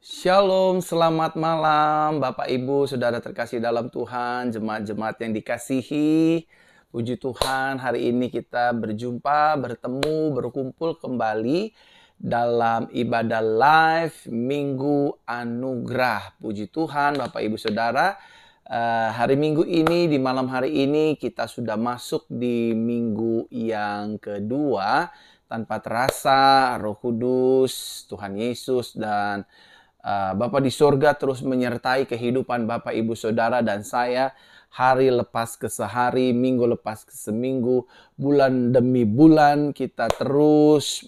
Shalom, selamat malam Bapak Ibu, Saudara terkasih dalam Tuhan, jemaat-jemaat yang dikasihi. Puji Tuhan, hari ini kita berjumpa, bertemu, berkumpul kembali dalam ibadah live Minggu Anugerah. Puji Tuhan Bapak Ibu Saudara, hari Minggu ini, di malam hari ini kita sudah masuk di minggu yang kedua. Tanpa terasa Roh Kudus, Tuhan Yesus dan Bapa di surga terus menyertai kehidupan Bapak Ibu Saudara dan saya hari lepas ke sehari, minggu lepas ke seminggu, bulan demi bulan kita terus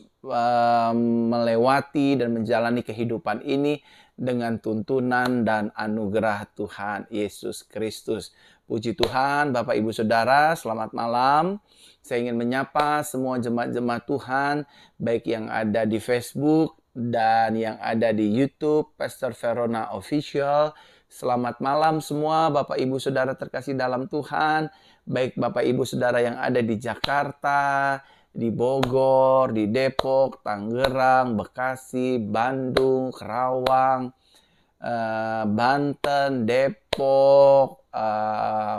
melewati dan menjalani kehidupan ini dengan tuntunan dan anugerah Tuhan Yesus Kristus. Puji Tuhan, Bapak Ibu Saudara, selamat malam. Saya ingin menyapa semua jemaat-jemaat Tuhan, baik yang ada di Facebook dan yang ada di YouTube, Pastor Verona Official. Selamat malam semua Bapak Ibu Saudara terkasih dalam Tuhan. Baik Bapak Ibu Saudara yang ada di Jakarta, di Bogor, di Depok, Tangerang, Bekasi, Bandung, Kerawang, Banten, Depok,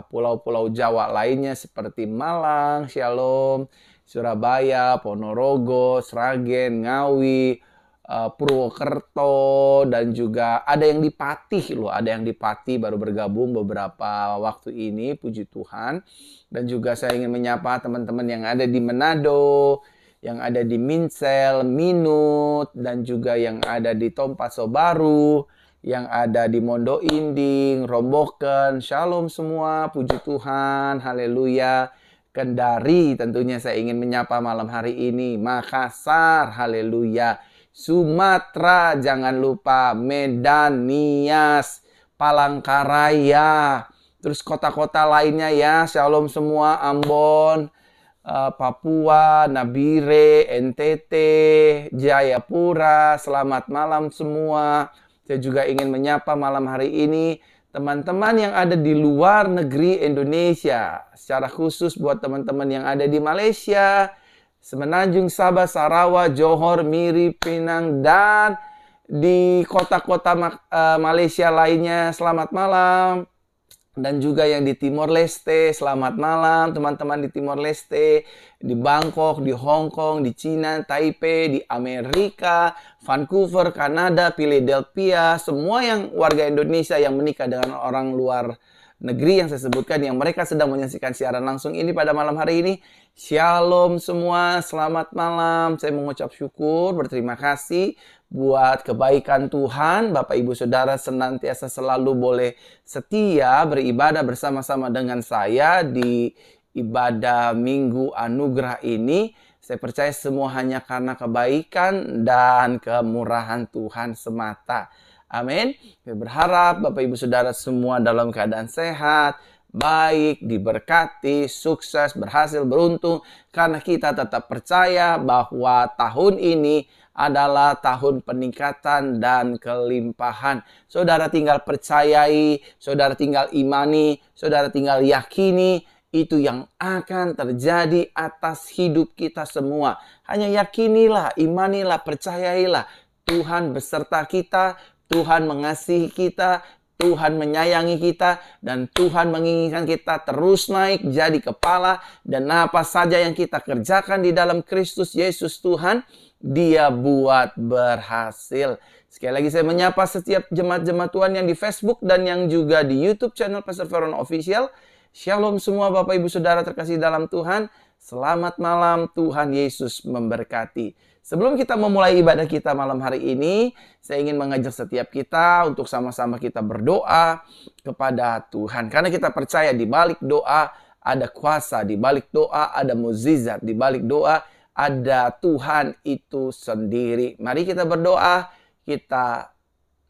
pulau-pulau Jawa lainnya seperti Malang, Shalom, Surabaya, Ponorogo, Sragen, Ngawi, Purwokerto, dan juga ada yang di Pati loh, ada yang di Pati baru bergabung beberapa waktu ini, puji Tuhan. Dan juga saya ingin menyapa teman-teman yang ada di Manado, yang ada di Minsel, Minut, dan juga yang ada di Tompaso Baru, yang ada di Mondo Inding, Romboken, Shalom semua, puji Tuhan, haleluya. Kendari tentunya saya ingin menyapa malam hari ini, Makassar, haleluya. Sumatera, jangan lupa, Medan, Nias, Palangkaraya, terus kota-kota lainnya ya, shalom semua, Ambon, Papua, Nabire, NTT, Jayapura, selamat malam semua. Saya juga ingin menyapa malam hari ini teman-teman yang ada di luar negeri Indonesia, secara khusus buat teman-teman yang ada di Malaysia, Semenanjung, Sabah, Sarawak, Johor, Miri, Penang, dan di kota-kota Malaysia lainnya, selamat malam. Dan juga yang di Timor Leste, selamat malam teman-teman di Timor Leste, di Bangkok, di Hong Kong, di Cina, Taipei, di Amerika, Vancouver, Kanada, Philadelphia, semua yang warga Indonesia yang menikah dengan orang luar negeri yang saya sebutkan, yang mereka sedang menyaksikan siaran langsung ini pada malam hari ini. Shalom semua, selamat malam. Saya mengucap syukur, berterima kasih buat kebaikan Tuhan. Bapak Ibu Saudara senantiasa selalu boleh setia beribadah bersama-sama dengan saya di ibadah Minggu Anugerah ini. Saya percaya semua hanya karena kebaikan dan kemurahan Tuhan semata. Amin. Saya berharap Bapak Ibu Saudara semua dalam keadaan sehat, baik, diberkati, sukses, berhasil, beruntung. Karena kita tetap percaya bahwa tahun ini adalah tahun peningkatan dan kelimpahan. Saudara tinggal percayai, saudara tinggal imani, saudara tinggal yakini. Itu yang akan terjadi atas hidup kita semua. Hanya yakinilah, imanilah, percayailah. Tuhan beserta kita, Tuhan mengasihi kita, Tuhan menyayangi kita, dan Tuhan menginginkan kita terus naik jadi kepala. Dan apa saja yang kita kerjakan di dalam Kristus Yesus Tuhan, Dia buat berhasil. Sekali lagi saya menyapa setiap jemaat-jemaat Tuhan yang di Facebook dan yang juga di YouTube channel Pastor Verona Official. Shalom semua Bapak Ibu Saudara terkasih dalam Tuhan. Selamat malam, Tuhan Yesus memberkati. Sebelum kita memulai ibadah kita malam hari ini, saya ingin mengajak setiap kita untuk sama-sama kita berdoa kepada Tuhan. Karena kita percaya di balik doa ada kuasa, di balik doa ada mukjizat, di balik doa ada Tuhan itu sendiri. Mari kita berdoa, kita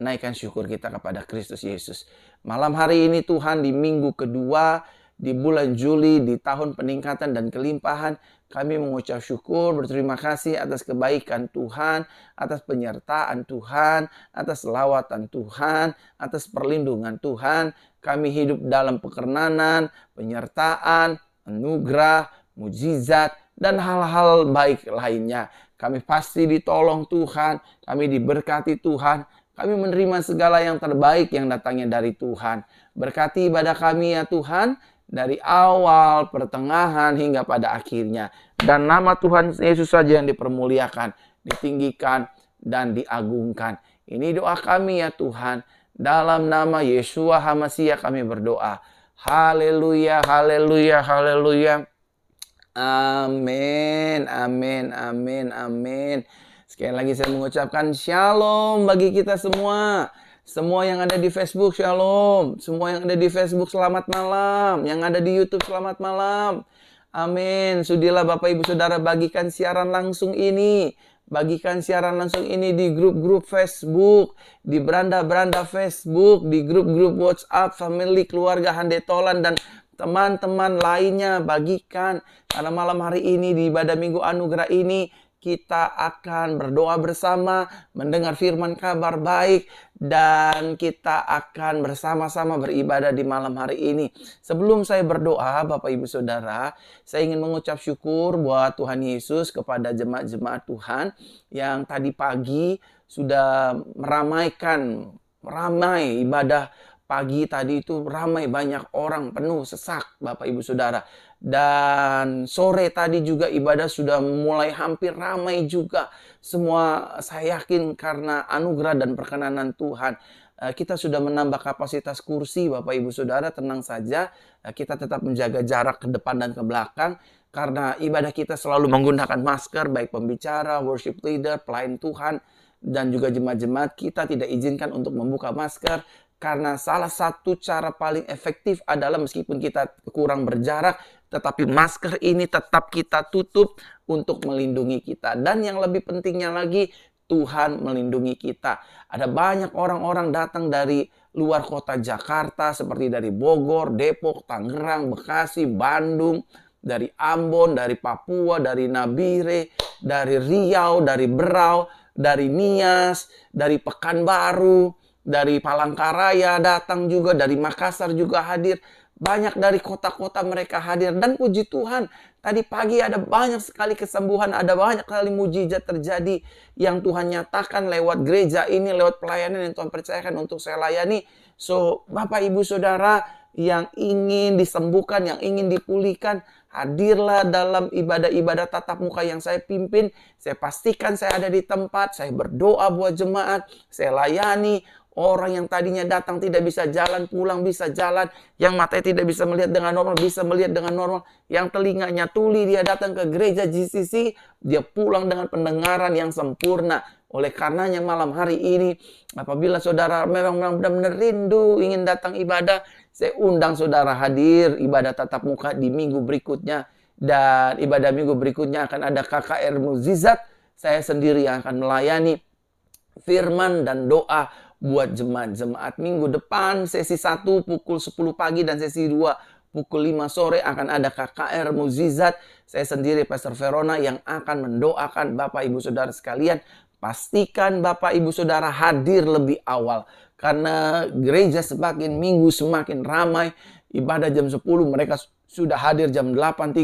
naikkan syukur kita kepada Kristus Yesus. Malam hari ini Tuhan, di minggu kedua, di bulan Juli, di tahun peningkatan dan kelimpahan, kami mengucap syukur, berterima kasih atas kebaikan Tuhan, atas penyertaan Tuhan, atas lawatan Tuhan, atas perlindungan Tuhan. Kami hidup dalam pekernanan, penyertaan, anugerah, mukjizat, dan hal-hal baik lainnya. Kami pasti ditolong Tuhan, kami diberkati Tuhan, Kami menerima segala yang terbaik yang datangnya dari Tuhan. Berkati ibadah kami ya Tuhan, dari awal, pertengahan, hingga pada akhirnya. Dan nama Tuhan Yesus saja yang dipermuliakan, ditinggikan, dan diagungkan. Ini doa kami ya Tuhan. Dalam nama Yeshua HaMashiach kami berdoa. Haleluya, haleluya, haleluya. Amin, amin, amin, amin. Sekali lagi saya mengucapkan shalom bagi kita semua. Semua yang ada di Facebook, shalom. Semua yang ada di Facebook, selamat malam. Yang ada di YouTube, selamat malam. Amin. Sudilah Bapak Ibu Saudara bagikan siaran langsung ini. Bagikan siaran langsung ini di grup-grup Facebook, di beranda-beranda Facebook, di grup-grup WhatsApp, family, keluarga Handetolan, dan teman-teman lainnya. Bagikan. Karena malam hari ini di ibadah Minggu Anugerah ini, kita akan berdoa bersama, mendengar firman kabar baik, dan kita akan bersama-sama beribadah di malam hari ini. Sebelum saya berdoa, Bapak Ibu Saudara, saya ingin mengucap syukur buat Tuhan Yesus kepada jemaat-jemaat Tuhan yang tadi pagi sudah ramai ibadah pagi tadi itu, ramai, banyak orang, penuh, sesak Bapak Ibu Saudara. Dan sore tadi juga ibadah sudah mulai hampir ramai juga. Semua saya yakin karena anugerah dan perkenanan Tuhan. Kita sudah menambah kapasitas kursi Bapak Ibu Saudara, tenang saja. Kita tetap menjaga jarak ke depan dan ke belakang. Karena ibadah kita selalu menggunakan masker, baik pembicara, worship leader, pelayan Tuhan, dan juga jemaat-jemaat. Kita tidak izinkan untuk membuka masker. Karena salah satu cara paling efektif adalah meskipun kita kurang berjarak, tetapi masker ini tetap kita tutup untuk melindungi kita. Dan yang lebih pentingnya lagi, Tuhan melindungi kita. Ada banyak orang-orang datang dari luar kota Jakarta, seperti dari Bogor, Depok, Tangerang, Bekasi, Bandung, dari Ambon, dari Papua, dari Nabire, dari Riau, dari Berau, dari Nias, dari Pekanbaru, dari Palangkaraya datang juga, dari Makassar juga hadir. Banyak dari kota-kota mereka hadir. Dan puji Tuhan, tadi pagi ada banyak sekali kesembuhan, ada banyak sekali mujizat terjadi yang Tuhan nyatakan lewat gereja ini, lewat pelayanan yang Tuhan percayakan untuk saya layani. So, Bapak Ibu Saudara yang ingin disembuhkan, yang ingin dipulihkan, hadirlah dalam ibadah-ibadah tatap muka yang saya pimpin. Saya pastikan saya ada di tempat, saya berdoa buat jemaat, saya layani. Orang yang tadinya datang tidak bisa jalan, pulang bisa jalan. Yang matanya tidak bisa melihat dengan normal, bisa melihat dengan normal. Yang telinganya tuli, dia datang ke gereja GCC, dia pulang dengan pendengaran yang sempurna. Oleh karenanya malam hari ini, apabila saudara memang benar-benar rindu ingin datang ibadah, saya undang saudara hadir ibadah tatap muka di minggu berikutnya. Dan ibadah minggu berikutnya akan ada KKR Mukjizat. Saya sendiri yang akan melayani firman dan doa buat jemaat-jemaat. Minggu depan sesi 1 pukul 10 pagi dan sesi 2 pukul 5 sore akan ada KKR Mukjizat. Saya sendiri Pastor Verona yang akan mendoakan Bapak Ibu Saudara sekalian. Pastikan Bapak Ibu Saudara hadir lebih awal. Karena gereja semakin minggu semakin ramai. Ibadah jam 10 mereka sudah hadir jam 8.30,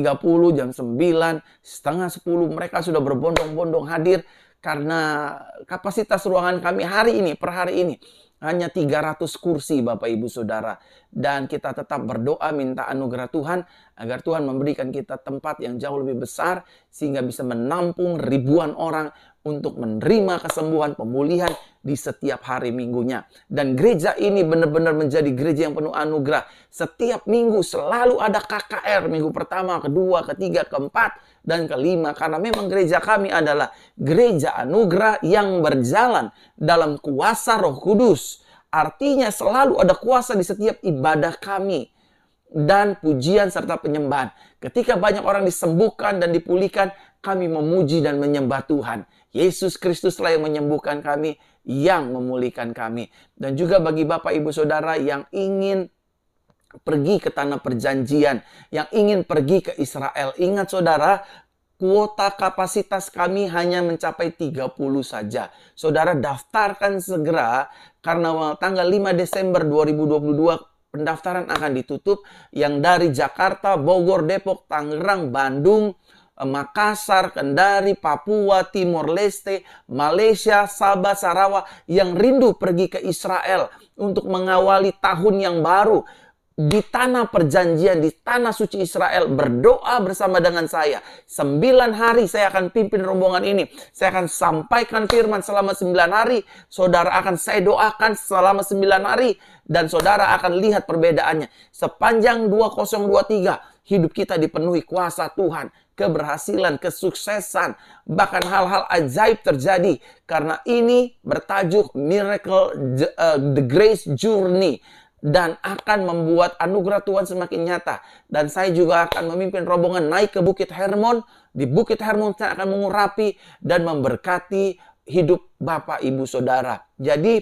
jam 9, setengah 10 mereka sudah berbondong-bondong hadir. Karena kapasitas ruangan kami hari ini, per hari ini, hanya 300 kursi Bapak Ibu Saudara. Dan kita tetap berdoa minta anugerah Tuhan, agar Tuhan memberikan kita tempat yang jauh lebih besar, sehingga bisa menampung ribuan orang untuk menerima kesembuhan, pemulihan di setiap hari minggunya. Dan gereja ini benar-benar menjadi gereja yang penuh anugerah. Setiap minggu selalu ada KKR, minggu pertama, kedua, ketiga, keempat, dan kelima. Karena memang gereja kami adalah gereja anugerah yang berjalan dalam kuasa Roh Kudus. Artinya selalu ada kuasa di setiap ibadah kami. Dan pujian serta penyembahan. Ketika banyak orang disembuhkan dan dipulihkan, kami memuji dan menyembah Tuhan. Yesus Kristuslah yang menyembuhkan kami, yang memulihkan kami. Dan juga bagi Bapak Ibu Saudara yang ingin pergi ke tanah perjanjian, yang ingin pergi ke Israel. Ingat saudara, kuota kapasitas kami hanya mencapai 30 saja. Saudara daftarkan segera, karena tanggal 5 Desember 2022 pendaftaran akan ditutup. Yang dari Jakarta, Bogor, Depok, Tangerang, Bandung, Makassar, Kendari, Papua, Timor Leste, Malaysia, Sabah, Sarawak yang rindu pergi ke Israel untuk mengawali tahun yang baru di tanah perjanjian, di tanah suci Israel, berdoa bersama dengan saya. 9 hari saya akan pimpin rombongan ini. Saya akan sampaikan firman selama 9 hari. Saudara akan saya doakan selama 9 hari. Dan saudara akan lihat perbedaannya. Sepanjang 2023, hidup kita dipenuhi kuasa Tuhan. Keberhasilan, kesuksesan, bahkan hal-hal ajaib terjadi. Karena ini bertajuk Miracle, The Grace Journey. Dan akan membuat anugerah Tuhan semakin nyata. Dan saya juga akan memimpin rombongan naik ke Bukit Hermon. Di Bukit Hermon saya akan mengurapi dan memberkati hidup Bapak, Ibu, Saudara. Jadi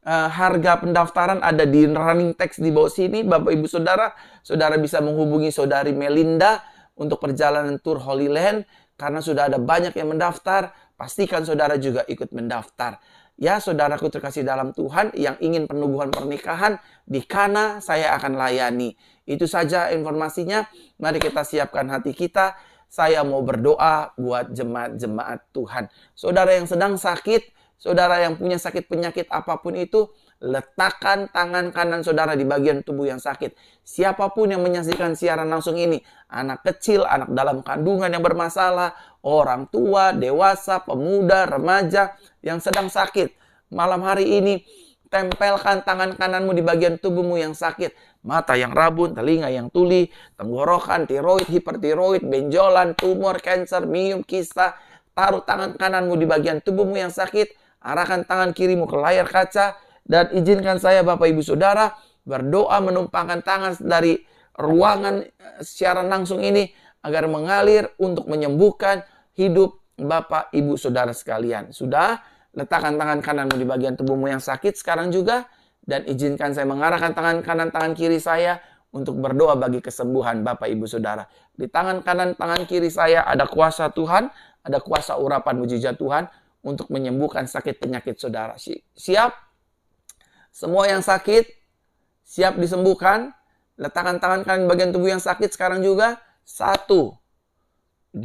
harga pendaftaran ada di running text di bawah sini. Bapak, Ibu, Saudara. Saudara bisa menghubungi Saudari Melinda untuk perjalanan tur Holy Land. Karena sudah ada banyak yang mendaftar. Pastikan saudara juga ikut mendaftar. Ya, saudaraku terkasih dalam Tuhan yang ingin penubuhan pernikahan di Kana, saya akan layani. Itu saja informasinya. Mari kita siapkan hati kita. Saya mau berdoa buat jemaat-jemaat Tuhan. Saudara yang sedang sakit, saudara yang punya sakit penyakit apapun itu, letakkan tangan kanan saudara di bagian tubuh yang sakit. Siapapun yang menyaksikan siaran langsung ini, anak kecil, anak dalam kandungan yang bermasalah, orang tua, dewasa, pemuda, remaja yang sedang sakit. Malam hari ini, tempelkan tangan kananmu di bagian tubuhmu yang sakit. Mata yang rabun, telinga yang tuli, tenggorokan, tiroid, hipertiroid, benjolan, tumor, kanker, miom, kista. Taruh tangan kananmu di bagian tubuhmu yang sakit. Arahkan tangan kirimu ke layar kaca. Dan izinkan saya Bapak Ibu Saudara berdoa menumpangkan tangan dari ruangan siaran langsung ini agar mengalir untuk menyembuhkan hidup Bapak Ibu Saudara sekalian. Sudah? Letakkan tangan kananmu di bagian tubuhmu yang sakit sekarang juga. Dan izinkan saya mengarahkan tangan kanan, tangan kiri saya untuk berdoa bagi kesembuhan Bapak Ibu Saudara. Di tangan kanan, tangan kiri saya ada kuasa Tuhan, ada kuasa urapan mujizat Tuhan untuk menyembuhkan sakit penyakit saudara. Siap? Semua yang sakit, siap disembuhkan. Letakkan tangan kanan bagian tubuh yang sakit sekarang juga. 1, 2,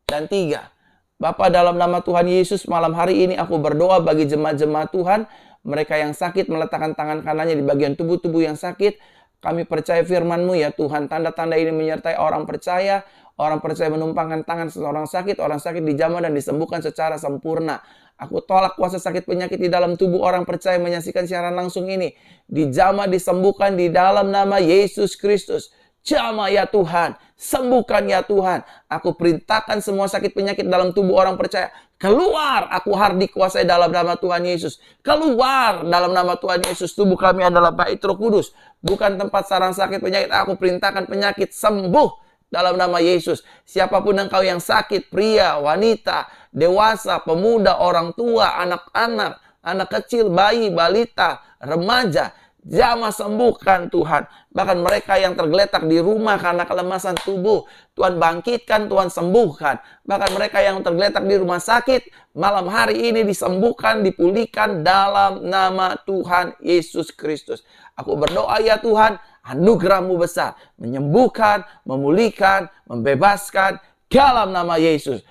dan 3. Bapa, dalam nama Tuhan Yesus, malam hari ini aku berdoa bagi jemaat-jemaat Tuhan. Mereka yang sakit meletakkan tangan kanannya di bagian tubuh-tubuh yang sakit. Kami percaya firman-Mu ya Tuhan. Tanda-tanda ini menyertai orang percaya. Orang percaya menumpangkan tangan seorang sakit dijamah dan disembuhkan secara sempurna. Aku tolak kuasa sakit penyakit di dalam tubuh orang percaya menyaksikan siaran langsung ini. Dijamah, disembuhkan di dalam nama Yesus Kristus. Jamah ya Tuhan, sembuhkan ya Tuhan. Aku perintahkan semua sakit penyakit dalam tubuh orang percaya. Keluar, aku harus dikuasai dalam nama Tuhan Yesus. Keluar dalam nama Tuhan Yesus. Tubuh kami adalah bait Roh Kudus, bukan tempat sarang sakit penyakit. Aku perintahkan penyakit sembuh dalam nama Yesus. Siapapun engkau yang sakit, pria, wanita, dewasa, pemuda, orang tua, anak-anak, anak kecil, bayi, balita, remaja, jamah sembuhkan Tuhan. Bahkan mereka yang tergeletak di rumah karena kelemasan tubuh, Tuhan bangkitkan, Tuhan sembuhkan. Bahkan mereka yang tergeletak di rumah sakit, malam hari ini disembuhkan, dipulihkan dalam nama Tuhan Yesus Kristus. Aku berdoa ya Tuhan, anugerah-Mu besar, menyembuhkan, memulihkan, membebaskan dalam nama Yesus.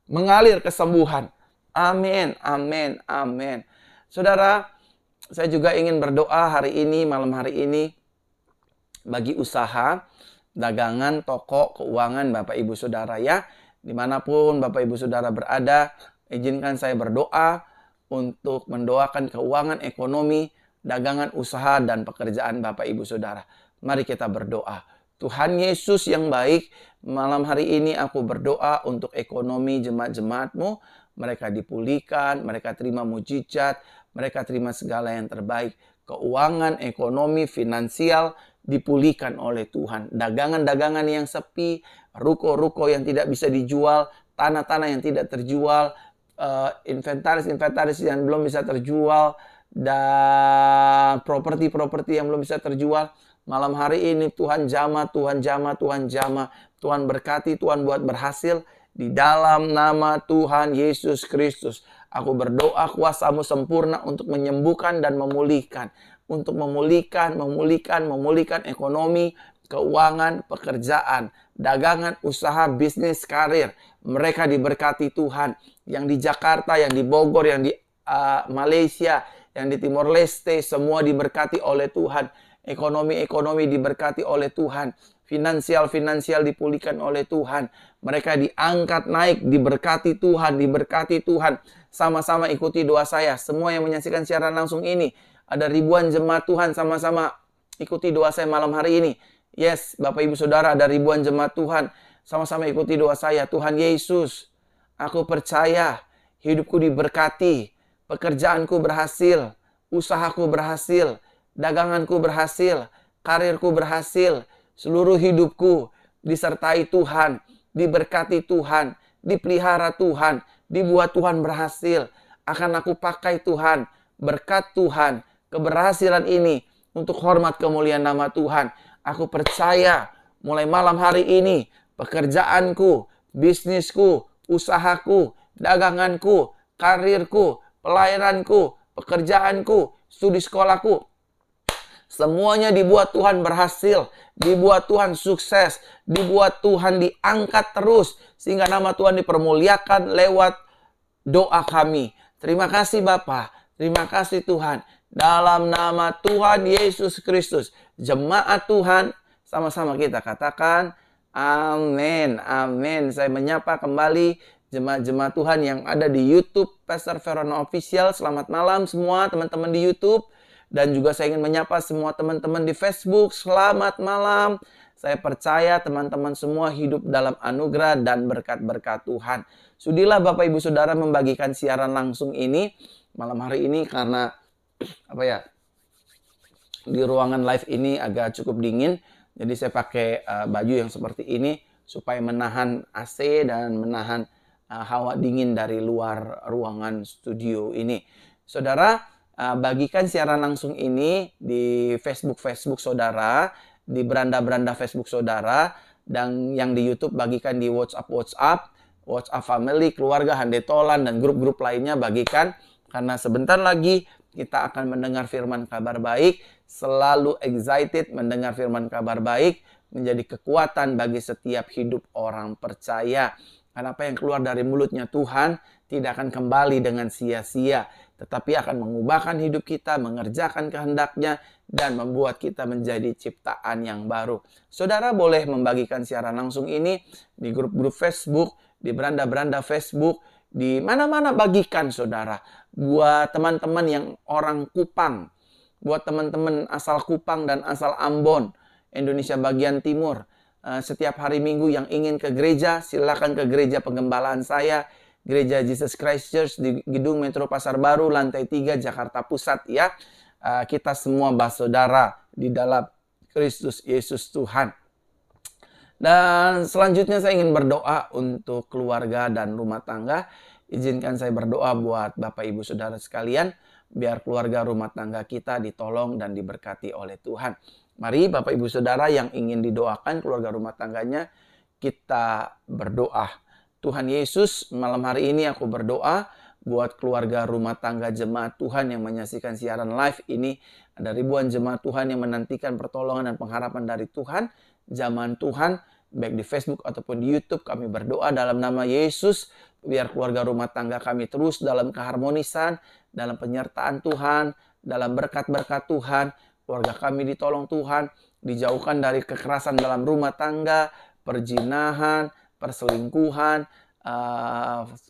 Mengalir kesembuhan. Amin, amin, amin. Saudara, saya juga ingin berdoa hari ini, malam hari ini, bagi usaha, dagangan, toko, keuangan Bapak Ibu Saudara ya. Dimanapun Bapak Ibu Saudara berada, izinkan saya berdoa untuk mendoakan keuangan, ekonomi, dagangan, usaha, dan pekerjaan Bapak Ibu Saudara. Mari kita berdoa. Tuhan Yesus yang baik, malam hari ini aku berdoa untuk ekonomi jemaat-jemaat-Mu. Mereka dipulihkan, mereka terima mujizat, mereka terima segala yang terbaik. Keuangan, ekonomi, finansial dipulihkan oleh Tuhan. Dagangan-dagangan yang sepi, ruko-ruko yang tidak bisa dijual, tanah-tanah yang tidak terjual, inventaris-inventaris yang belum bisa terjual, dan properti-properti yang belum bisa terjual. Malam hari ini Tuhan jamah, Tuhan jamah, Tuhan jamah. Tuhan berkati, Tuhan buat berhasil. Di dalam nama Tuhan Yesus Kristus. Aku berdoa kuasa-Mu sempurna untuk menyembuhkan dan memulihkan. untuk memulihkan ekonomi, keuangan, pekerjaan, dagangan, usaha, bisnis, karir. Mereka diberkati Tuhan. Yang di Jakarta, yang di Bogor, yang di Malaysia, yang di Timor Leste, semua diberkati oleh Tuhan. Ekonomi diberkati oleh Tuhan. Finansial dipulihkan oleh Tuhan. Mereka diangkat naik, diberkati Tuhan. Sama-sama ikuti doa saya. Semua yang menyaksikan siaran langsung ini, ada ribuan jemaat Tuhan, sama-sama ikuti doa saya malam hari ini. Yes, Bapak Ibu Saudara, ada ribuan jemaat Tuhan. Sama-sama ikuti doa saya. Tuhan Yesus, aku percaya hidupku diberkati, pekerjaanku berhasil, usahaku berhasil, daganganku berhasil, karirku berhasil, seluruh hidupku disertai Tuhan, diberkati Tuhan, dipelihara Tuhan, dibuat Tuhan berhasil. Akan aku pakai Tuhan, berkat Tuhan, keberhasilan ini untuk hormat kemuliaan nama Tuhan. Aku percaya mulai malam hari ini, pekerjaanku, bisnisku, usahaku, daganganku, karirku, pelayananku, pekerjaanku, studi sekolahku, semuanya dibuat Tuhan berhasil, dibuat Tuhan sukses, dibuat Tuhan diangkat terus, sehingga nama Tuhan dipermuliakan lewat doa kami. Terima kasih Bapa, terima kasih Tuhan. Dalam nama Tuhan Yesus Kristus, jemaat Tuhan, sama-sama kita katakan, amin, amin. Saya menyapa kembali jemaat-jemaat Tuhan yang ada di YouTube Pastor Verona Official. Selamat malam semua teman-teman di YouTube. Dan juga saya ingin menyapa semua teman-teman di Facebook. Selamat malam. Saya percaya teman-teman semua hidup dalam anugerah dan berkat-berkat Tuhan. Sudilah Bapak Ibu Saudara membagikan siaran langsung ini malam hari ini karena di ruangan live ini agak cukup dingin. Jadi saya pakai baju yang seperti ini supaya menahan AC dan menahan hawa dingin dari luar ruangan studio ini. Saudara, bagikan siaran langsung ini di Facebook saudara, di beranda-beranda Facebook saudara, dan yang di YouTube bagikan di WhatsApp family, keluarga, handetolan, dan grup-grup lainnya bagikan. Karena sebentar lagi kita akan mendengar firman kabar baik. Selalu excited mendengar firman kabar baik, menjadi kekuatan bagi setiap hidup orang percaya. Karena apa yang keluar dari mulutnya Tuhan tidak akan kembali dengan sia-sia, tetapi akan mengubahkan hidup kita, mengerjakan kehendaknya, dan membuat kita menjadi ciptaan yang baru. Saudara boleh membagikan siaran langsung ini di grup-grup Facebook, di beranda-beranda Facebook, di mana-mana bagikan saudara. Buat teman-teman yang orang Kupang, buat teman-teman asal Kupang dan asal Ambon, Indonesia bagian timur, setiap hari Minggu yang ingin ke gereja, silakan ke gereja penggembalaan saya, Gereja Jesus Christ Church di Gedung Metro Pasar Baru, lantai 3, Jakarta Pusat ya. Kita semua bersaudara di dalam Kristus Yesus Tuhan. Dan selanjutnya saya ingin berdoa untuk keluarga dan rumah tangga. Izinkan saya berdoa buat Bapak Ibu Saudara sekalian, biar keluarga rumah tangga kita ditolong dan diberkati oleh Tuhan. Mari Bapak Ibu Saudara yang ingin didoakan keluarga rumah tangganya, kita berdoa. Tuhan Yesus, malam hari ini aku berdoa buat keluarga rumah tangga jemaat Tuhan yang menyaksikan siaran live ini. Ada ribuan jemaat Tuhan yang menantikan pertolongan dan pengharapan dari Tuhan. Zaman Tuhan, baik di Facebook ataupun di YouTube, kami berdoa dalam nama Yesus, biar keluarga rumah tangga kami terus dalam keharmonisan, dalam penyertaan Tuhan, dalam berkat-berkat Tuhan. Keluarga kami ditolong Tuhan, dijauhkan dari kekerasan dalam rumah tangga, perzinahan, perselingkuhan,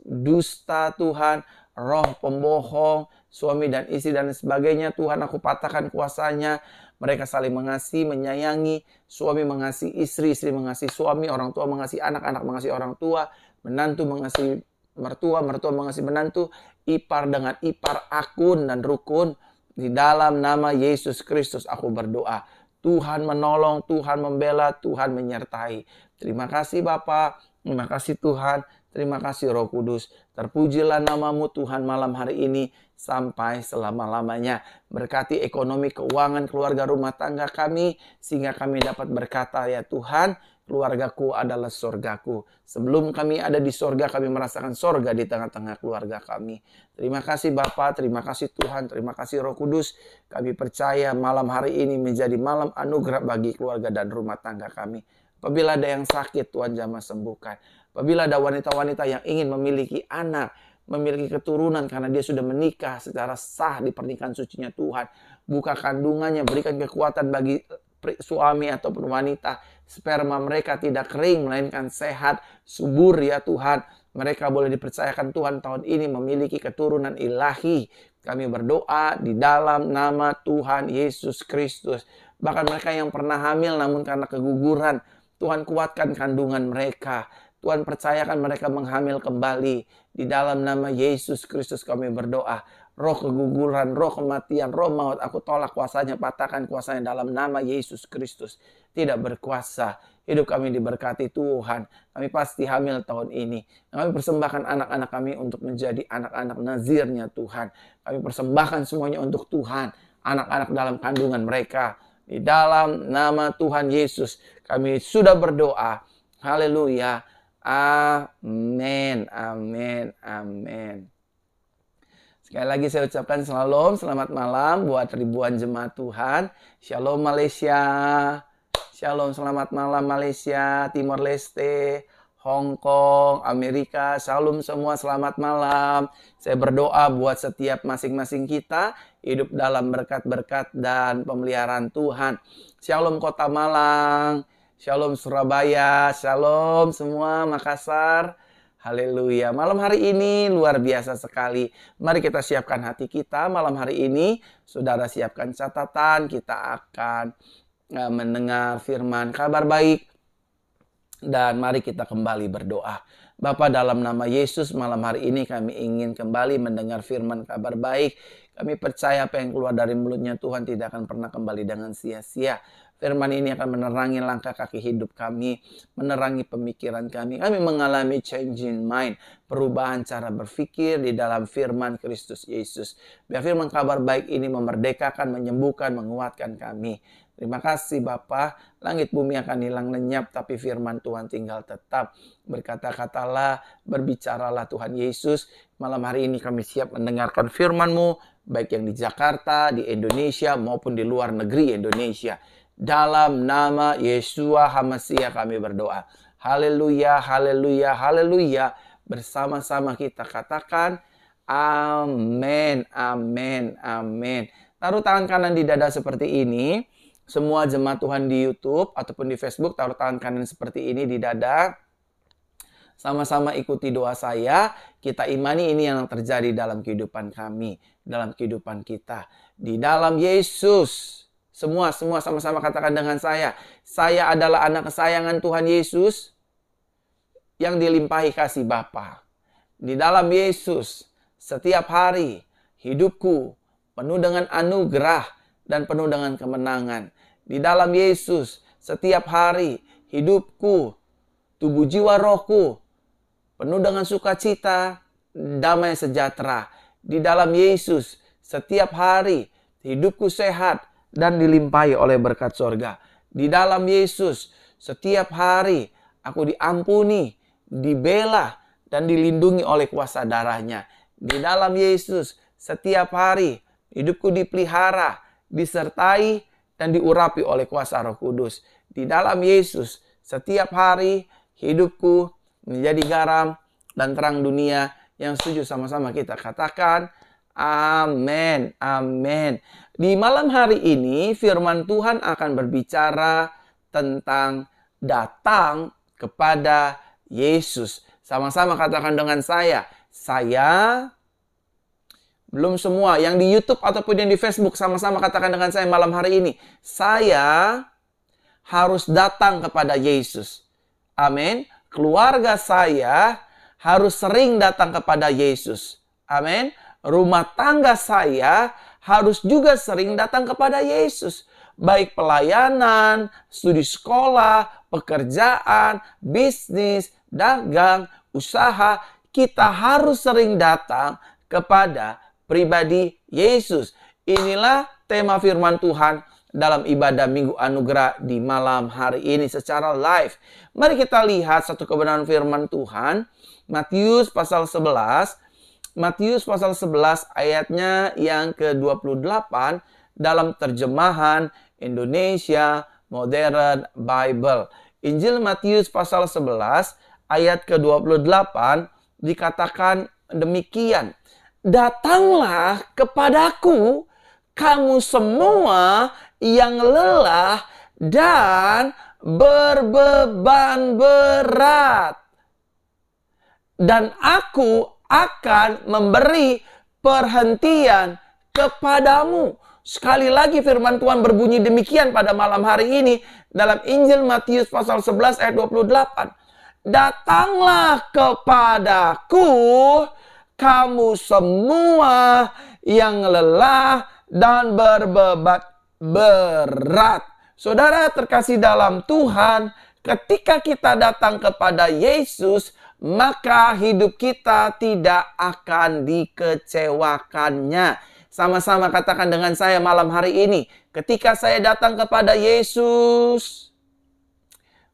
dusta Tuhan, roh pembohong, suami dan istri dan sebagainya. Tuhan, aku patahkan kuasanya. Mereka saling mengasihi, menyayangi, suami mengasihi istri, istri mengasihi suami, orang tua mengasihi anak, anak mengasihi orang tua, menantu mengasihi mertua, mertua mengasihi menantu, ipar dengan ipar, akun dan rukun. Di dalam nama Yesus Kristus aku berdoa. Tuhan menolong, Tuhan membela, Tuhan menyertai. Terima kasih Bapa, terima kasih Tuhan, terima kasih Roh Kudus. Terpujilah namamu Tuhan malam hari ini sampai selama-lamanya. Berkati ekonomi, keuangan, keluarga rumah tangga kami, sehingga kami dapat berkata ya Tuhan, keluargaku adalah sorgaku. Sebelum kami ada di sorga, kami merasakan sorga di tengah-tengah keluarga kami. Terima kasih Bapa, terima kasih Tuhan, terima kasih Roh Kudus. Kami percaya malam hari ini menjadi malam anugerah bagi keluarga dan rumah tangga kami. Apabila ada yang sakit, Tuhan jamah sembuhkan. Apabila ada wanita-wanita yang ingin memiliki anak, memiliki keturunan karena dia sudah menikah secara sah di pernikahan sucinya Tuhan. Buka kandungannya, berikan kekuatan bagi suami ataupun wanita. Sperma mereka tidak kering, melainkan sehat, subur ya Tuhan. Mereka boleh dipercayakan Tuhan tahun ini memiliki keturunan ilahi. Kami berdoa di dalam nama Tuhan Yesus Kristus. Bahkan mereka yang pernah hamil namun karena keguguran, Tuhan kuatkan kandungan mereka. Tuhan percayakan mereka menghamil kembali. Di dalam nama Yesus Kristus kami berdoa. Roh keguguran, roh kematian, roh maut, aku tolak kuasanya, patahkan kuasanya dalam nama Yesus Kristus. Tidak berkuasa. Hidup kami diberkati Tuhan. Kami pasti hamil tahun ini. Kami persembahkan anak-anak kami untuk menjadi anak-anak nazirnya Tuhan. Kami persembahkan semuanya untuk Tuhan. Anak-anak dalam kandungan mereka. Di dalam nama Tuhan Yesus kami sudah berdoa. Haleluya. Amin. Amin. Amin. Sekali lagi saya ucapkan shalom, selamat malam buat ribuan jemaat Tuhan. Shalom Malaysia. Shalom, selamat malam Malaysia, Timor Leste, Hong Kong, Amerika. Shalom semua, selamat malam. Saya berdoa buat setiap masing-masing kita hidup dalam berkat-berkat dan pemeliharaan Tuhan. Shalom Kota Malang. Shalom Surabaya. Shalom semua Makassar. Haleluya. Malam hari ini luar biasa sekali. Mari kita siapkan hati kita. Malam hari ini, saudara siapkan catatan. Kita akan mendengar firman kabar baik. Dan mari kita kembali berdoa. Bapa, dalam nama Yesus, malam hari ini kami ingin kembali mendengar firman kabar baik. Kami percaya apa yang keluar dari mulutnya Tuhan tidak akan pernah kembali dengan sia-sia. Firman ini akan menerangi langkah kaki hidup kami, menerangi pemikiran kami. Kami mengalami changing mind, perubahan cara berpikir di dalam firman Kristus Yesus. Biar firman kabar baik ini memerdekakan, menyembuhkan, menguatkan kami. Terima kasih Bapa. Langit bumi akan hilang lenyap, tapi firman Tuhan tinggal tetap. Berkata-katalah, berbicaralah Tuhan Yesus. Malam hari ini kami siap mendengarkan firman-Mu, baik yang di Jakarta, di Indonesia, maupun di luar negeri Indonesia. Dalam nama Yeshua HaMasiah kami berdoa. Haleluya, haleluya, haleluya. Bersama-sama kita katakan, amin, amin, amin. Taruh tangan kanan di dada seperti ini. Semua jemaat Tuhan di YouTube ataupun di Facebook, taruh tangan kanan seperti ini di dada. Sama-sama ikuti doa saya. Kita imani ini yang terjadi dalam kehidupan kami, dalam kehidupan kita. Di dalam Yesus. Semua sama-sama katakan dengan saya. Saya adalah anak kesayangan Tuhan Yesus yang dilimpahi kasih Bapa. Di dalam Yesus, setiap hari hidupku penuh dengan anugerah dan penuh dengan kemenangan. Di dalam Yesus, setiap hari hidupku, tubuh jiwa rohku penuh dengan sukacita, damai sejahtera. Di dalam Yesus, setiap hari hidupku sehat dan dilimpahi oleh berkat sorga. Di dalam Yesus, setiap hari aku diampuni, dibela, dan dilindungi oleh kuasa darahnya. Di dalam Yesus, setiap hari hidupku dipelihara, disertai, dan diurapi oleh kuasa Roh Kudus. Di dalam Yesus, setiap hari hidupku menjadi garam dan terang dunia. Yang setuju sama-sama kita katakan, amin, amin. Di malam hari ini firman Tuhan akan berbicara tentang datang kepada Yesus. Sama-sama katakan dengan saya. Saya, belum semua yang di YouTube ataupun yang di Facebook, sama-sama katakan dengan saya malam hari ini. Saya harus datang kepada Yesus. Amin. Keluarga saya harus sering datang kepada Yesus. Amin. Rumah tangga saya harus juga sering datang kepada Yesus. Baik pelayanan, studi sekolah, pekerjaan, bisnis, dagang, usaha. Kita harus sering datang kepada pribadi Yesus. Inilah tema firman Tuhan dalam ibadah Minggu Anugerah di malam hari ini secara live. Mari kita lihat satu kebenaran firman Tuhan. Matius pasal 11. Matius pasal 11 ayatnya yang ke-28 dalam terjemahan Indonesia Modern Bible. Injil Matius pasal 11 ayat ke-28 dikatakan demikian. Datanglah kepadaku kamu semua yang lelah dan berbeban berat, dan aku akan memberi perhentian kepadamu. Sekali lagi firman Tuhan berbunyi demikian pada malam hari ini dalam Injil Matius pasal 11 ayat 28. Datanglah kepadaku kamu semua yang lelah dan berbeban berat. Saudara terkasih dalam Tuhan, ketika kita datang kepada Yesus, maka hidup kita tidak akan dikecewakannya. Sama-sama katakan dengan saya malam hari ini, ketika saya datang kepada Yesus.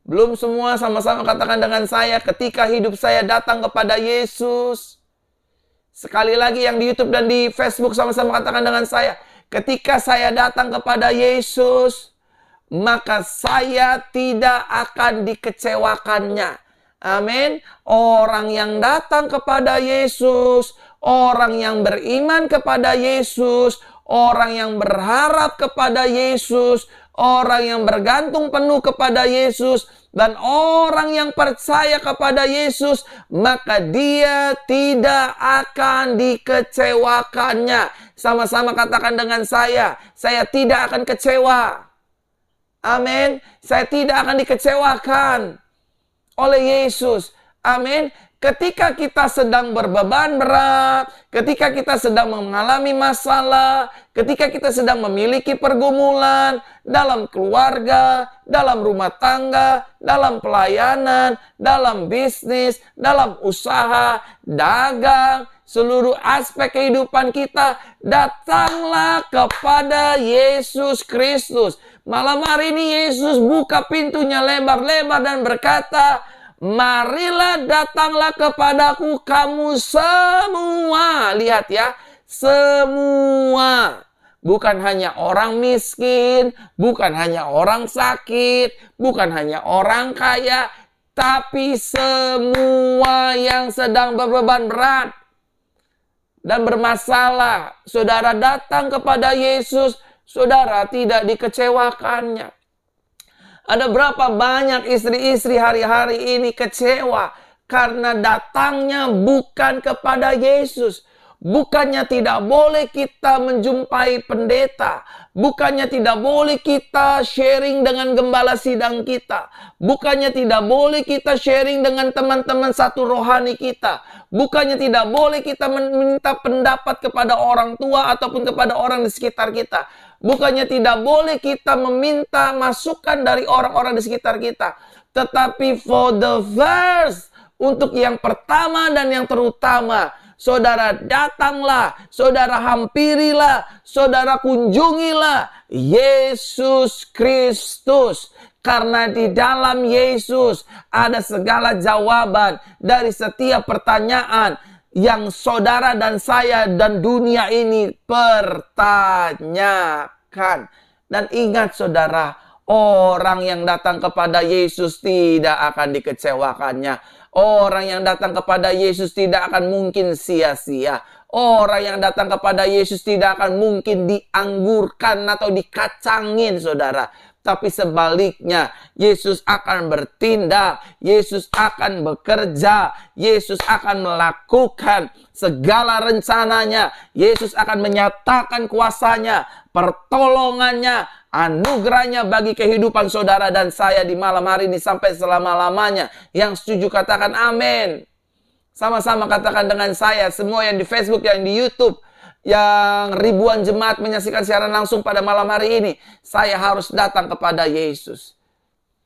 Belum semua sama-sama katakan dengan saya, ketika hidup saya datang kepada Yesus. Sekali lagi yang di YouTube dan di Facebook sama-sama katakan dengan saya, ketika saya datang kepada Yesus, maka saya tidak akan dikecewakannya. Amin. Orang yang datang kepada Yesus, orang yang beriman kepada Yesus, orang yang berharap kepada Yesus, orang yang bergantung penuh kepada Yesus, dan orang yang percaya kepada Yesus, maka dia tidak akan dikecewakannya. Sama-sama katakan dengan saya tidak akan kecewa. Amin. Saya tidak akan dikecewakan oleh Yesus. Amin. Ketika kita sedang berbeban berat, ketika kita sedang mengalami masalah, ketika kita sedang memiliki pergumulan dalam keluarga, dalam rumah tangga, dalam pelayanan, dalam bisnis, dalam usaha, dagang, seluruh aspek kehidupan kita, datanglah kepada Yesus Kristus. Malam hari ini Yesus buka pintunya lebar-lebar dan berkata, marilah datanglah kepadaku kamu semua. Lihat ya, semua. Bukan hanya orang miskin, bukan hanya orang sakit, bukan hanya orang kaya, tapi semua yang sedang berbeban berat dan bermasalah. Saudara datang kepada Yesus, saudara tidak dikecewakannya. Ada berapa banyak istri-istri hari-hari ini kecewa karena datangnya bukan kepada Yesus. Bukannya tidak boleh kita menjumpai pendeta. Bukannya tidak boleh kita sharing dengan gembala sidang kita. Bukannya tidak boleh kita sharing dengan teman-teman satu rohani kita. Bukannya tidak boleh kita meminta pendapat kepada orang tua ataupun kepada orang di sekitar kita. Bukannya tidak boleh kita meminta masukan dari orang-orang di sekitar kita. Tetapi for the first, untuk yang pertama dan yang terutama, saudara datanglah, saudara hampirilah, saudara kunjungilah Yesus Kristus. Karena di dalam Yesus ada segala jawaban dari setiap pertanyaan yang saudara dan saya dan dunia ini pertanyakan. Dan ingat saudara, orang yang datang kepada Yesus tidak akan dikecewakannya. Orang yang datang kepada Yesus tidak akan mungkin sia-sia. Orang yang datang kepada Yesus tidak akan mungkin dianggurkan atau dikacangin, saudara. Tapi sebaliknya, Yesus akan bertindak, Yesus akan bekerja, Yesus akan melakukan segala rencananya, Yesus akan menyatakan kuasanya, pertolongannya, anugerahnya bagi kehidupan saudara dan saya di malam hari ini sampai selama-lamanya. Yang setuju katakan amin. Sama-sama katakan dengan saya, semua yang di Facebook, yang di YouTube, yang ribuan jemaat menyaksikan siaran langsung pada malam hari ini, saya harus datang kepada Yesus.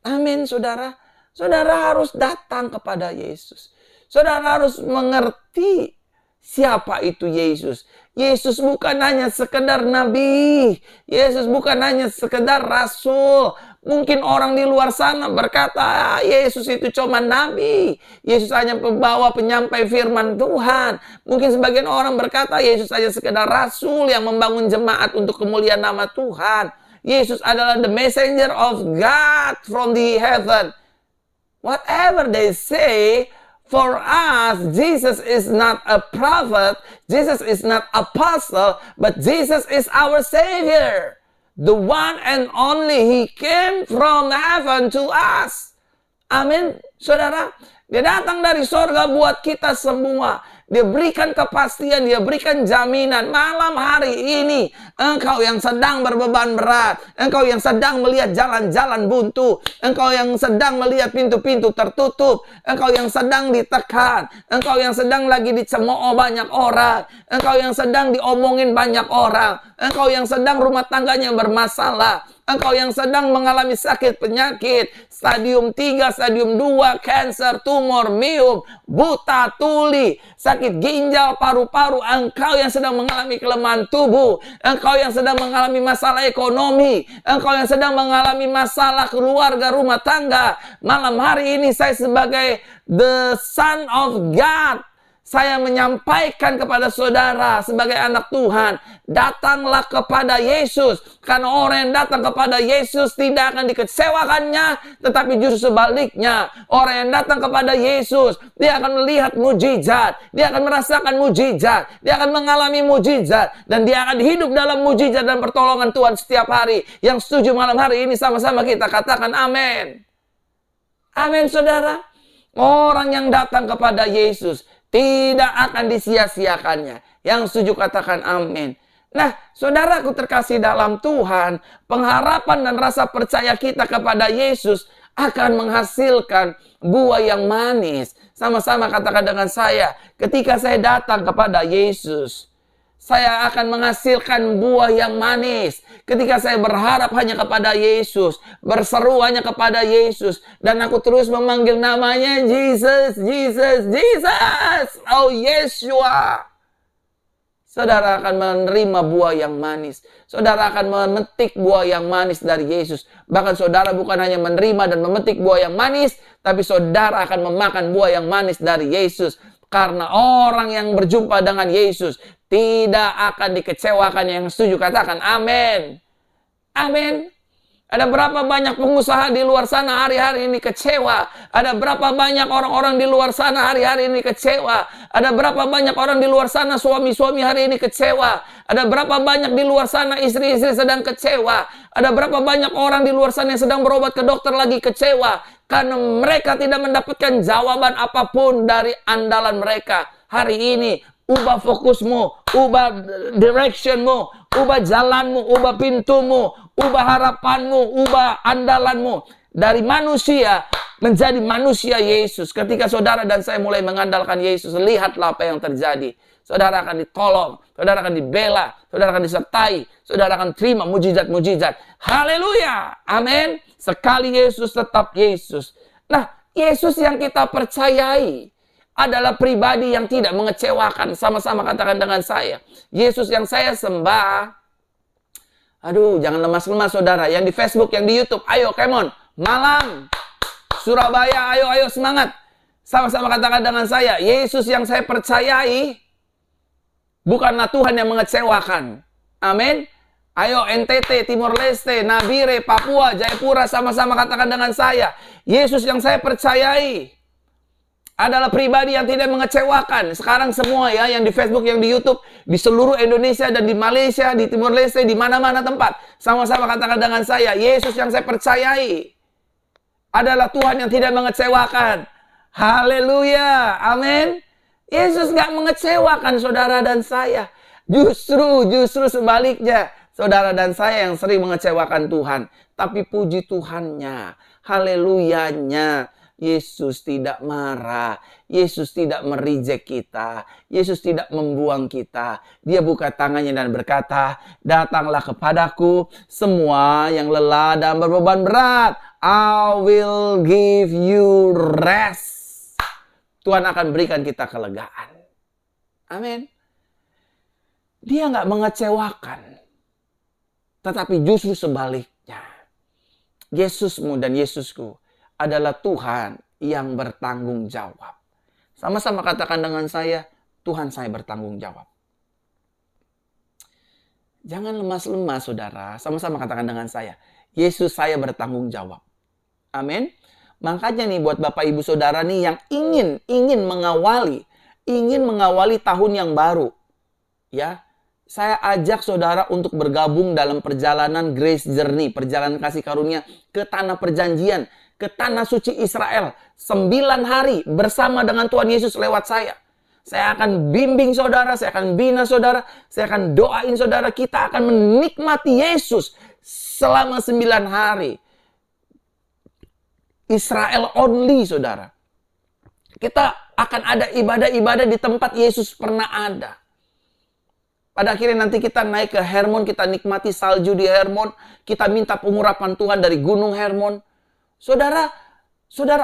Amin, saudara. Saudara harus datang kepada Yesus. Saudara harus mengerti Siapa itu Yesus? Yesus bukan hanya sekedar nabi. Yesus bukan hanya sekedar rasul. Mungkin orang di luar sana berkata, Yesus itu cuma nabi. Yesus hanya pembawa penyampai firman Tuhan. Mungkin sebagian orang berkata, Yesus hanya sekedar rasul yang membangun jemaat untuk kemuliaan nama Tuhan. Yesus adalah the messenger of God from the heaven. Whatever they say, for us, Jesus is not a prophet, Jesus is not apostle, but Jesus is our Savior. The one and only, He came from heaven to us. Amin, saudara. Dia datang dari sorga buat kita semua. Dia berikan kepastian, dia berikan jaminan. Malam hari ini, engkau yang sedang berbeban berat, engkau yang sedang melihat jalan-jalan buntu, engkau yang sedang melihat pintu-pintu tertutup, engkau yang sedang ditekan, engkau yang sedang lagi dicemooh banyak orang, engkau yang sedang diomongin banyak orang, engkau yang sedang rumah tangganya bermasalah, engkau yang sedang mengalami sakit penyakit, stadium 3, stadium 2, kanker, tumor, myom, buta, tuli, sakit ginjal, paru-paru, engkau yang sedang mengalami kelemahan tubuh, engkau yang sedang mengalami masalah ekonomi, engkau yang sedang mengalami masalah keluarga, rumah tangga. Malam hari ini saya sebagai the Son of God, saya menyampaikan kepada saudara sebagai anak Tuhan, datanglah kepada Yesus. Karena orang yang datang kepada Yesus tidak akan dikecewakannya, tetapi justru sebaliknya. Orang yang datang kepada Yesus, dia akan melihat mujizat, dia akan merasakan mujizat, dia akan mengalami mujizat, dan dia akan hidup dalam mujizat dan pertolongan Tuhan setiap hari. Yang setuju malam hari ini sama-sama kita katakan amin. Amin, saudara. Orang yang datang kepada Yesus tidak akan disia-siakannya. Yang setuju katakan amin. Nah, saudaraku terkasih dalam Tuhan, pengharapan dan rasa percaya kita kepada Yesus akan menghasilkan buah yang manis. Sama-sama katakan dengan saya, ketika saya datang kepada Yesus, saya akan menghasilkan buah yang manis. Ketika saya berharap hanya kepada Yesus, berseru hanya kepada Yesus, dan aku terus memanggil namanya Jesus, Jesus, Jesus. Oh Yeshua. Saudara akan menerima buah yang manis. Saudara akan memetik buah yang manis dari Yesus. Bahkan saudara bukan hanya menerima dan memetik buah yang manis, tapi saudara akan memakan buah yang manis dari Yesus. Karena orang yang berjumpa dengan Yesus tidak akan dikecewakan. Yang setuju katakan amin. Amin. Ada berapa banyak pengusaha di luar sana hari-hari ini kecewa? Ada berapa banyak orang-orang di luar sana hari-hari ini kecewa? Ada berapa banyak orang di luar sana suami-suami hari ini kecewa? Ada berapa banyak di luar sana istri-istri sedang kecewa? Ada berapa banyak orang di luar sana yang sedang berobat ke dokter lagi kecewa? Karena mereka tidak mendapatkan jawaban apapun dari andalan mereka. Hari ini, ubah fokusmu, ubah directionmu, ubah jalanmu, ubah pintumu, ubah harapanmu, ubah andalanmu. Dari manusia menjadi manusia Yesus. Ketika saudara dan saya mulai mengandalkan Yesus, lihatlah apa yang terjadi. Saudara akan ditolong, saudara akan dibela, saudara akan disertai, saudara akan terima mujizat-mujizat. Haleluya, amin. Sekali Yesus tetap Yesus. Nah, Yesus yang kita percayai adalah pribadi yang tidak mengecewakan. Sama-sama katakan dengan saya. Yesus yang saya sembah. Aduh, jangan lemas-lemas saudara. Yang di Facebook, yang di YouTube. Ayo, come on. Malang. Surabaya, ayo semangat. Sama-sama katakan dengan saya. Yesus yang saya percayai bukanlah Tuhan yang mengecewakan. Amin. Ayo NTT, Timor Leste, Nabire, Papua, Jayapura. Sama-sama katakan dengan saya. Yesus yang saya percayai adalah pribadi yang tidak mengecewakan. Sekarang semua ya, yang di Facebook, yang di YouTube, di seluruh Indonesia dan di Malaysia, di Timor Leste, di mana-mana tempat. Sama-sama katakan dengan saya, Yesus yang saya percayai adalah Tuhan yang tidak mengecewakan. Haleluya, amin. Yesus gak mengecewakan saudara dan saya. Justru sebaliknya. Saudara dan saya yang sering mengecewakan Tuhan. Tapi puji Tuhannya, haleluyanya, Yesus tidak marah. Yesus tidak mereject kita. Yesus tidak membuang kita. Dia buka tangannya dan berkata, datanglah kepadaku semua yang lelah dan berbeban berat. I will give you rest. Tuhan akan berikan kita kelegaan. Amin. Dia nggak mengecewakan. Tetapi justru sebaliknya. Yesusmu dan Yesusku adalah Tuhan yang bertanggung jawab. Sama-sama katakan dengan saya, Tuhan saya bertanggung jawab. Jangan lemas-lemas saudara. Sama-sama katakan dengan saya, Yesus saya bertanggung jawab. Amin. Makanya nih buat Bapak Ibu Saudara nih yang ingin mengawali tahun yang baru. Ya, saya ajak saudara untuk bergabung dalam perjalanan Grace Journey, perjalanan kasih karunia ke tanah perjanjian, ke tanah suci Israel. 9 hari bersama dengan Tuhan Yesus lewat saya. Saya akan bimbing saudara, saya akan bina saudara, saya akan doain saudara, kita akan menikmati Yesus selama 9 hari. Israel only saudara. Kita akan ada ibadah-ibadah di tempat Yesus pernah ada. Pada akhirnya nanti kita naik ke Hermon, kita nikmati salju di Hermon, kita minta pengurapan Tuhan dari Gunung Hermon. Saudara,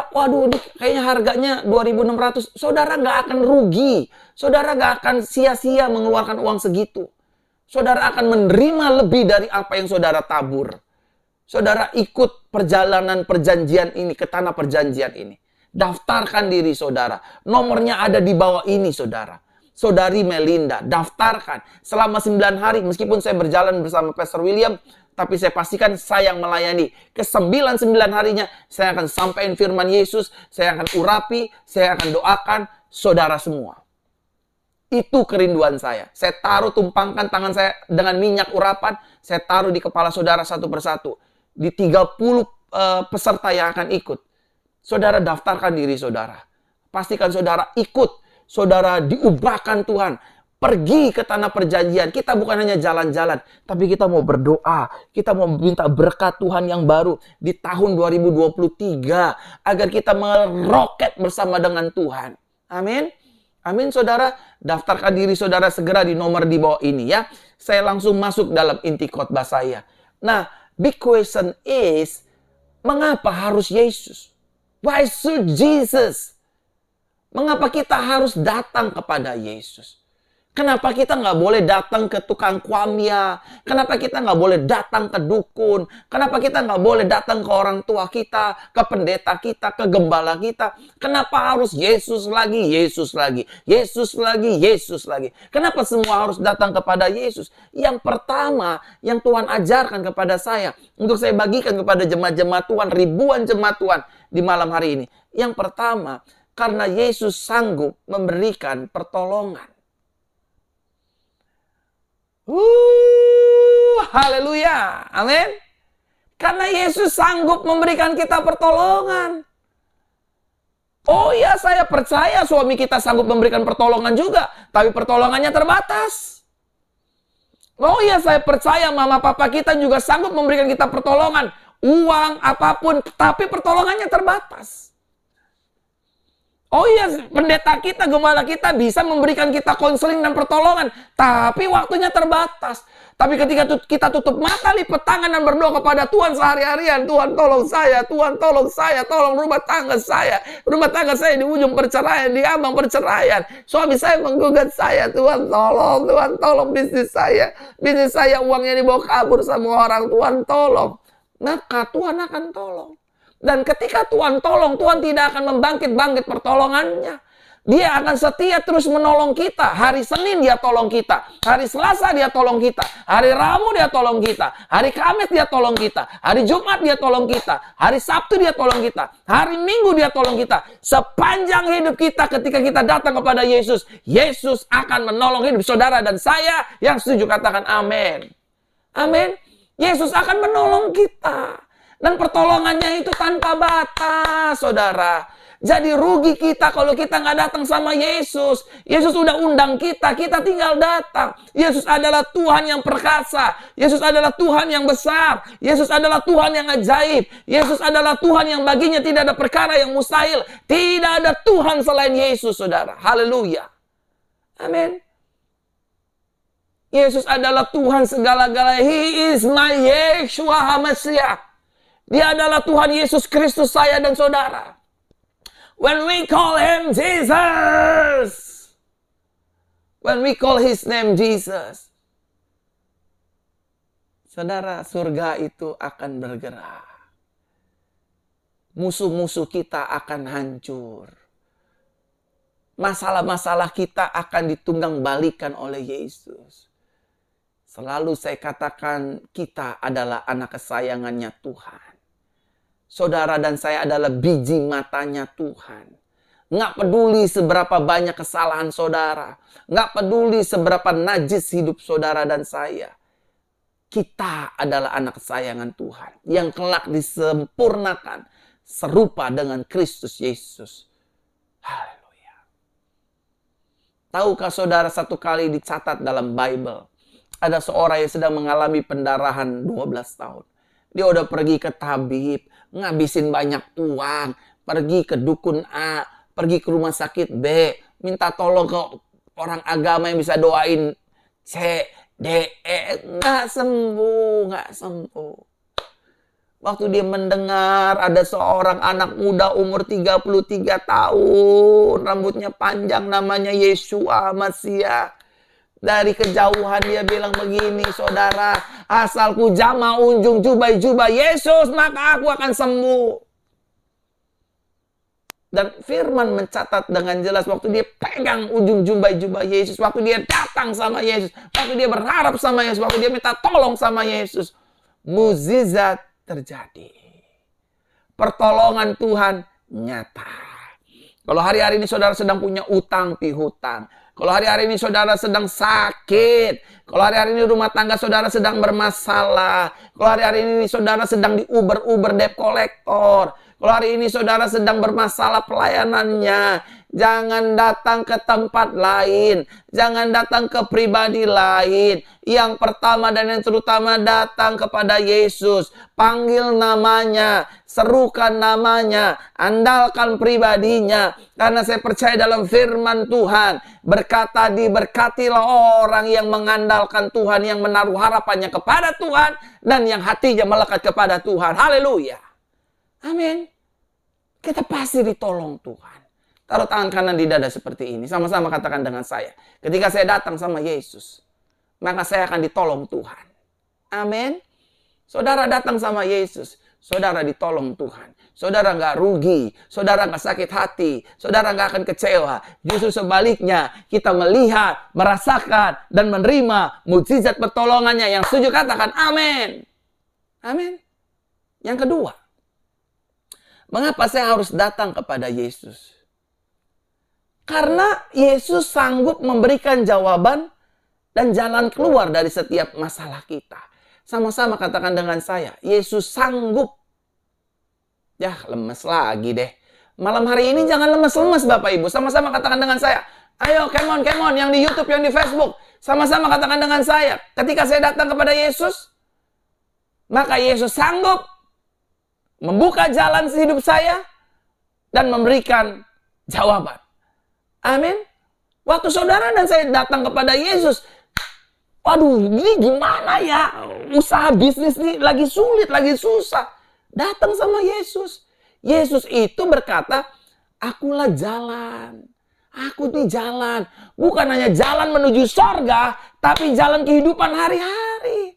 waduh ini kayaknya harganya 2.600. Saudara nggak akan rugi. Saudara nggak akan sia-sia mengeluarkan uang segitu. Saudara akan menerima lebih dari apa yang saudara tabur. Saudara ikut perjalanan perjanjian ini, ke tanah perjanjian ini. Daftarkan diri saudara. Nomornya ada di bawah ini saudara. Saudari Melinda, daftarkan. Selama 9 hari, meskipun saya berjalan bersama Pastor William, tapi saya pastikan saya yang melayani. Ke 9 harinya, saya akan sampaikan firman Yesus, saya akan urapi, saya akan doakan saudara semua. Itu kerinduan saya. Saya tumpangkan tangan saya dengan minyak urapan, saya taruh di kepala saudara satu persatu. Di 30 peserta yang akan ikut. Saudara daftarkan diri saudara. Pastikan saudara ikut. Saudara diubahkan Tuhan. Pergi ke tanah perjanjian. Kita bukan hanya jalan-jalan, tapi kita mau berdoa. Kita mau minta berkat Tuhan yang baru di tahun 2023. Agar kita meroket bersama dengan Tuhan. Amin. Amin saudara. Daftarkan diri saudara segera di nomor di bawah ini ya. Saya langsung masuk dalam inti khotbah saya. Nah, big question is, mengapa harus Yesus? Why should Jesus? Mengapa kita harus datang kepada Yesus? Kenapa kita nggak boleh datang ke tukang kuamya? Kenapa kita nggak boleh datang ke dukun? Kenapa kita nggak boleh datang ke orang tua kita, ke pendeta kita, ke gembala kita? Kenapa harus Yesus lagi, Yesus lagi, Yesus lagi, Yesus lagi? Kenapa semua harus datang kepada Yesus? Yang pertama, yang Tuhan ajarkan kepada saya, untuk saya bagikan kepada jemaat-jemaat Tuhan, ribuan jemaat Tuhan di malam hari ini. Yang pertama, karena Yesus sanggup memberikan pertolongan. Haleluya. Amin. Karena Yesus sanggup memberikan kita pertolongan. Oh ya, saya percaya suami kita sanggup memberikan pertolongan juga. Tapi pertolongannya terbatas. Oh ya, saya percaya mama papa kita juga sanggup memberikan kita pertolongan. Uang, apapun. Tapi pertolongannya terbatas. Oh iya, pendeta kita, gembala kita bisa memberikan kita konseling dan pertolongan. Tapi waktunya terbatas. Tapi ketika kita tutup mata, lipat tangan dan berdoa kepada Tuhan sehari-harian. Tuhan tolong saya, Tuhan tolong saya, tolong rumah tangga saya. Rumah tangga saya di ujung perceraian, di ambang perceraian. Suami saya menggugat saya, Tuhan tolong bisnis saya. Bisnis saya uangnya dibawa kabur sama orang, Tuhan tolong. Maka Tuhan akan tolong. Dan ketika Tuhan tolong, Tuhan tidak akan membangkit-bangkit pertolongannya. Dia akan setia terus menolong kita. Hari Senin dia tolong kita. Hari Selasa dia tolong kita. Hari Rabu dia tolong kita. Hari Kamis dia tolong kita. Hari Jumat dia tolong kita. Hari Sabtu dia tolong kita. Hari Minggu dia tolong kita. Sepanjang hidup kita ketika kita datang kepada Yesus, Yesus akan menolong hidup saudara dan saya. Yang setuju katakan amin. Amin. Yesus akan menolong kita. Dan pertolongannya itu tanpa batas, saudara. Jadi rugi kita kalau kita nggak datang sama Yesus. Yesus udah undang kita, kita tinggal datang. Yesus adalah Tuhan yang perkasa. Yesus adalah Tuhan yang besar. Yesus adalah Tuhan yang ajaib. Yesus adalah Tuhan yang baginya tidak ada perkara yang mustahil. Tidak ada Tuhan selain Yesus, saudara. Haleluya. Amin. Yesus adalah Tuhan segala-galanya. He is my Yeshua HaMashiach. Dia adalah Tuhan Yesus Kristus saya dan saudara. When we call Him Jesus, When we call His name Jesus, saudara, surga itu akan bergerak. Musuh-musuh kita akan hancur. Masalah-masalah kita akan ditunggang balikan oleh Yesus. Selalu saya katakan kita adalah anak kesayangannya Tuhan. Saudara dan saya adalah biji matanya Tuhan. Nggak peduli seberapa banyak kesalahan saudara. Nggak peduli seberapa najis hidup saudara dan saya. Kita adalah anak kesayangan Tuhan. Yang kelak disempurnakan serupa dengan Kristus Yesus. Haleluya. Tahukah saudara, satu kali dicatat dalam Bible. Ada seorang yang sedang mengalami pendarahan 12 tahun. Dia udah pergi ke tabib, ngabisin banyak uang. Pergi ke dukun A, pergi ke rumah sakit B, minta tolong ke orang agama yang bisa doain C, D, E. Nggak sembuh. Waktu dia mendengar ada seorang anak muda umur 33 tahun, rambutnya panjang, namanya Yeshua Masiah. Dari kejauhan dia bilang begini, saudara, asalku jama unjung jubah Yesus, maka aku akan sembuh. Dan firman mencatat dengan jelas waktu dia pegang ujung jubah Yesus, waktu dia datang sama Yesus, waktu dia berharap sama Yesus, waktu dia minta tolong sama Yesus, mukjizat terjadi. Pertolongan Tuhan nyata. Kalau hari-hari ini saudara sedang punya utang piutang, kalau hari-hari ini saudara sedang sakit, kalau hari-hari ini rumah tangga saudara sedang bermasalah, kalau hari-hari ini saudara sedang diuber debt collector, kalau hari ini saudara sedang bermasalah pelayanannya, jangan datang ke tempat lain, jangan datang ke pribadi lain. Yang pertama dan yang terutama, datang kepada Yesus. Panggil namanya, serukan namanya, andalkan pribadinya. Karena saya percaya dalam firman Tuhan, berkata diberkatilah orang yang mengandalkan Tuhan, yang menaruh harapannya kepada Tuhan, dan yang hatinya melekat kepada Tuhan. Haleluya. Amin. Kita pasti ditolong Tuhan. Taruh tangan kanan di dada seperti ini. Sama-sama katakan dengan saya. Ketika saya datang sama Yesus, maka saya akan ditolong Tuhan. Amin. Saudara datang sama Yesus, saudara ditolong Tuhan. Saudara nggak rugi, saudara nggak sakit hati, saudara nggak akan kecewa. Justru sebaliknya, kita melihat, merasakan, dan menerima mukjizat pertolongannya. Yang setuju katakan amin. Amin. Yang kedua, mengapa saya harus datang kepada Yesus? Karena Yesus sanggup memberikan jawaban dan jalan keluar dari setiap masalah kita. Sama-sama katakan dengan saya, Yesus sanggup. Ya, lemes lagi deh. Malam hari ini jangan lemes-lemes Bapak Ibu. Sama-sama katakan dengan saya. Ayo, come on. Yang di YouTube, yang di Facebook. Sama-sama katakan dengan saya. Ketika saya datang kepada Yesus, maka Yesus sanggup membuka jalan hidup saya dan memberikan jawaban. Amin. Waktu saudara dan saya datang kepada Yesus, waduh, ini gimana ya? Usaha bisnis ini lagi sulit, lagi susah. Datang sama Yesus. Yesus itu berkata, akulah jalan. Aku ini jalan. Bukan hanya jalan menuju sorga, tapi jalan kehidupan hari-hari.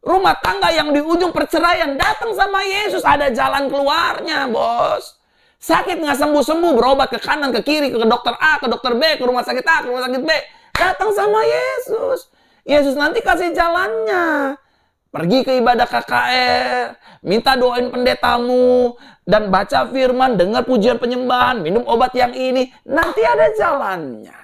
Rumah tangga yang di ujung perceraian, datang sama Yesus. Ada jalan keluarnya, bos. Sakit nggak sembuh-sembuh, berobat ke kanan, ke kiri, ke dokter A, ke dokter B, ke rumah sakit A, ke rumah sakit B. Datang sama Yesus. Yesus nanti kasih jalannya. Pergi ke ibadah KKR, minta doain pendetamu, dan baca firman, dengar pujian penyembahan, minum obat yang ini. Nanti ada jalannya.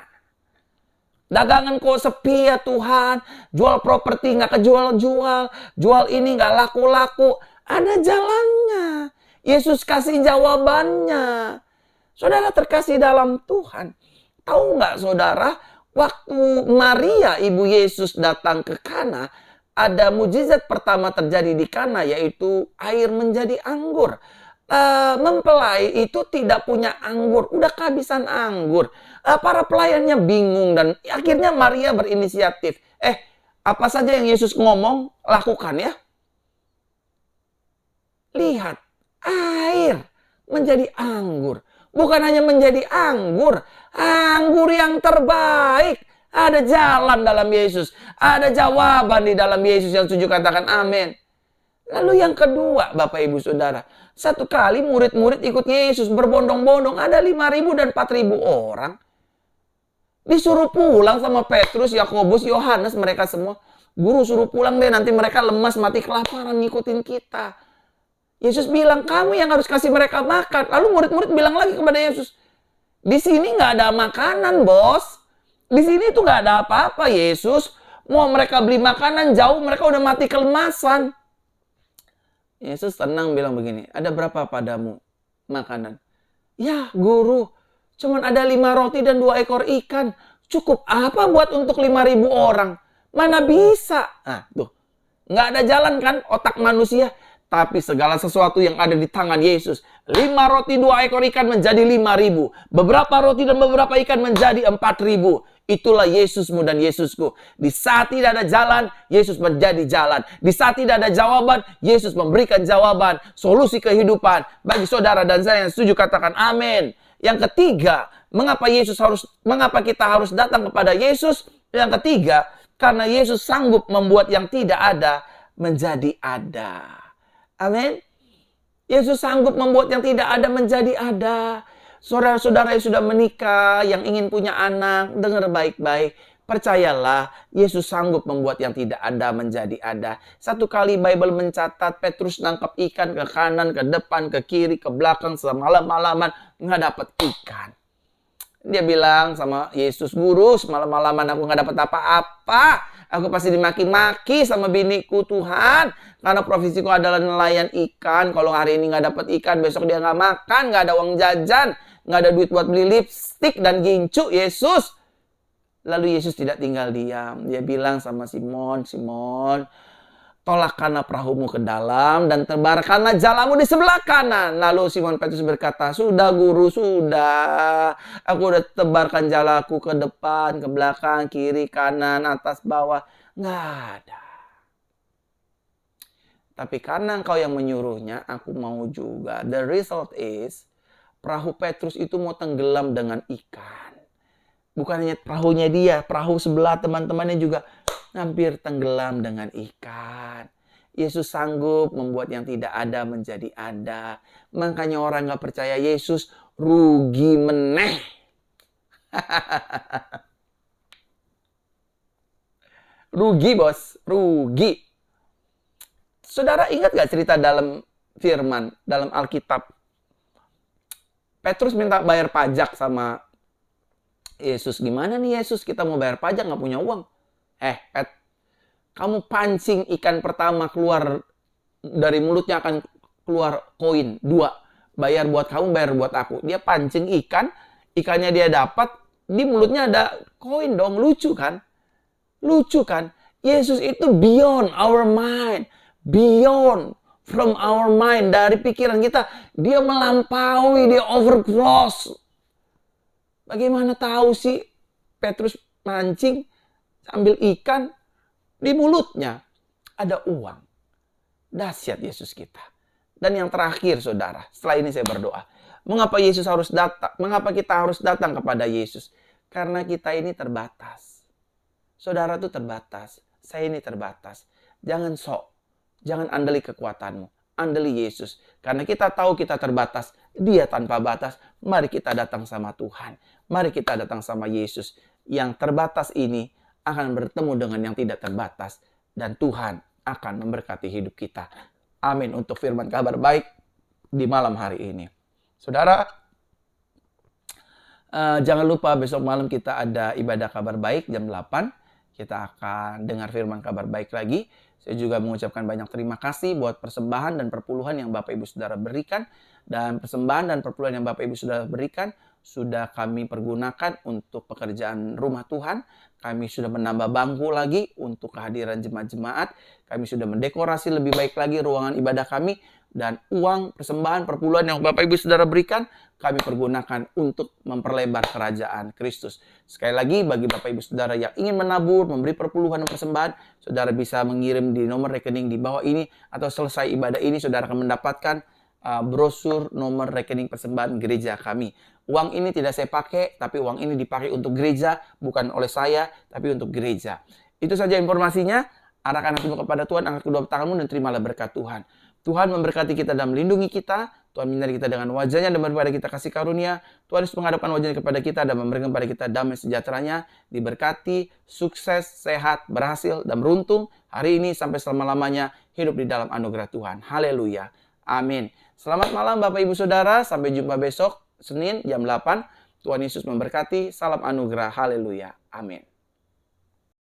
Dagangan kok sepi ya Tuhan, jual properti nggak kejual-jual, jual ini nggak laku-laku. Ada jalannya. Yesus kasih jawabannya. Saudara terkasih dalam Tuhan. Tahu nggak saudara, waktu Maria ibu Yesus datang ke Kana, ada mukjizat pertama terjadi di Kana, yaitu air menjadi anggur. Mempelai itu tidak punya anggur, udah kehabisan anggur. Para pelayannya bingung dan akhirnya Maria berinisiatif. Apa saja yang Yesus ngomong, lakukan ya. Lihat, air menjadi anggur. Bukan hanya menjadi anggur, anggur yang terbaik, Ada jalan dalam Yesus. Ada jawaban di dalam Yesus. Yang setuju katakan amin. Lalu yang kedua, Bapak Ibu Saudara. Satu kali murid-murid ikut Yesus berbondong-bondong. Ada 5.000 dan 4.000 orang. Disuruh pulang sama Petrus, Yakobus, Yohanes, mereka semua. Guru suruh pulang deh, nanti mereka lemas, mati kelaparan ngikutin kita. Yesus bilang, kamu yang harus kasih mereka makan. Lalu murid-murid bilang lagi kepada Yesus, di sini nggak ada makanan, bos. Di sini tuh nggak ada apa-apa, Yesus. Mau mereka beli makanan jauh, mereka udah mati kelemasan. Yesus tenang bilang begini, ada berapa padamu makanan? Ya, guru, cuman ada 5 roti dan 2 ekor ikan. Cukup apa buat untuk 5.000 orang? Mana bisa? Nah, tuh. Nggak ada jalan kan otak manusia. Tapi segala sesuatu yang ada di tangan Yesus. 5 roti 2 ekor ikan menjadi 5.000. Beberapa roti dan beberapa ikan menjadi 4.000. Itulah Yesusmu dan Yesusku. Di saat tidak ada jalan, Yesus menjadi jalan. Di saat tidak ada jawaban, Yesus memberikan jawaban. Solusi kehidupan. Bagi saudara dan saya yang setuju katakan amin. Yang ketiga, mengapa kita harus datang kepada Yesus? Yang ketiga, karena Yesus sanggup membuat yang tidak ada menjadi ada. Amin. Yesus sanggup membuat yang tidak ada menjadi ada. Saudara-saudara yang sudah menikah, yang ingin punya anak, dengar baik-baik. Percayalah, Yesus sanggup membuat yang tidak ada menjadi ada. Satu kali Bible mencatat, Petrus nangkap ikan ke kanan, ke depan, ke kiri, ke belakang, semalam-malaman, nggak dapat ikan. Dia bilang sama Yesus, guru, semalam-malaman aku nggak dapat apa-apa. Aku pasti dimaki-maki sama biniku, Tuhan. Karena profesiku adalah nelayan ikan. Kalau hari ini nggak dapat ikan, besok dia nggak makan, nggak ada uang jajan, nggak ada duit buat beli lipstik dan gincu, Yesus. Lalu Yesus tidak tinggal diam. Dia bilang sama Simon, Simon, tolakkanlah perahumu ke dalam dan tebarkanlah jalamu di sebelah kanan. Lalu Simon Petrus berkata, sudah guru, sudah. Aku udah tebarkan jalaku ke depan, ke belakang, kiri, kanan, atas, bawah. Nggak ada. Tapi karena engkau yang menyuruhnya, aku mau juga. The result is, perahu Petrus itu mau tenggelam dengan ikan. Bukan hanya perahunya dia, perahu sebelah teman-temannya juga hampir tenggelam dengan ikan. Yesus sanggup membuat yang tidak ada menjadi ada. Makanya orang gak percaya Yesus rugi meneh. Rugi bos, rugi. Saudara ingat gak cerita dalam firman, dalam Alkitab? Petrus minta bayar pajak sama Yesus. Gimana nih Yesus, kita mau bayar pajak gak punya uang. Pet, kamu pancing ikan pertama keluar dari mulutnya akan keluar koin 2. Bayar buat kamu, bayar buat aku. Dia pancing ikan, ikannya dia dapat, di mulutnya ada koin dong. Lucu kan? Lucu kan? Yesus itu beyond our mind. Beyond from our mind. Dari pikiran kita, dia melampaui, dia overcross. Bagaimana tahu sih Petrus mancing ambil ikan, di mulutnya ada uang. Dahsyat Yesus kita. Dan yang terakhir saudara, setelah ini saya berdoa. Mengapa Yesus harus datang? Mengapa kita harus datang kepada Yesus? Karena kita ini terbatas. Saudara itu terbatas. Saya ini terbatas. Jangan sok. Jangan andali kekuatanmu. Andali Yesus. Karena kita tahu kita terbatas. Dia tanpa batas. Mari kita datang sama Tuhan. Mari kita datang sama Yesus. Yang terbatas ini akan bertemu dengan yang tidak terbatas. Dan Tuhan akan memberkati hidup kita. Amin. Untuk firman kabar baik di malam hari ini. Saudara, jangan lupa besok malam kita ada ibadah kabar baik jam 8. Kita akan dengar firman kabar baik lagi. Saya juga mengucapkan banyak terima kasih buat persembahan dan perpuluhan yang Bapak Ibu Saudara berikan. Dan persembahan dan perpuluhan yang Bapak Ibu Saudara berikan sudah kami pergunakan untuk pekerjaan rumah Tuhan. Kami sudah menambah bangku lagi untuk kehadiran jemaat-jemaat. Kami sudah mendekorasi lebih baik lagi ruangan ibadah kami. Dan uang persembahan perpuluhan yang Bapak Ibu Saudara berikan, kami pergunakan untuk memperlebar kerajaan Kristus. Sekali lagi, bagi Bapak Ibu Saudara yang ingin menabur, memberi perpuluhan dan persembahan, saudara bisa mengirim di nomor rekening di bawah ini. Atau selesai ibadah ini, saudara akan mendapatkan brosur nomor rekening persembahan gereja kami. Uang ini tidak saya pakai, tapi uang ini dipakai untuk gereja, bukan oleh saya, tapi untuk gereja. Itu saja informasinya. Arahkan hatimu kepada Tuhan, angkat kedua tanganmu dan terimalah berkat Tuhan. Tuhan memberkati kita dan melindungi kita. Tuhan menyertai kita dengan wajahnya dan memberi kepada kita kasih karunia. Tuhan Yesus menghadapkan wajahnya kepada kita dan memberikan kepada kita damai sejahteranya. Diberkati, sukses, sehat, berhasil, dan beruntung hari ini sampai selama-lamanya hidup di dalam anugerah Tuhan. Haleluya. Amin. Selamat malam Bapak Ibu Saudara. Sampai jumpa besok Senin jam 8. Tuhan Yesus memberkati. Salam anugerah. Haleluya. Amin.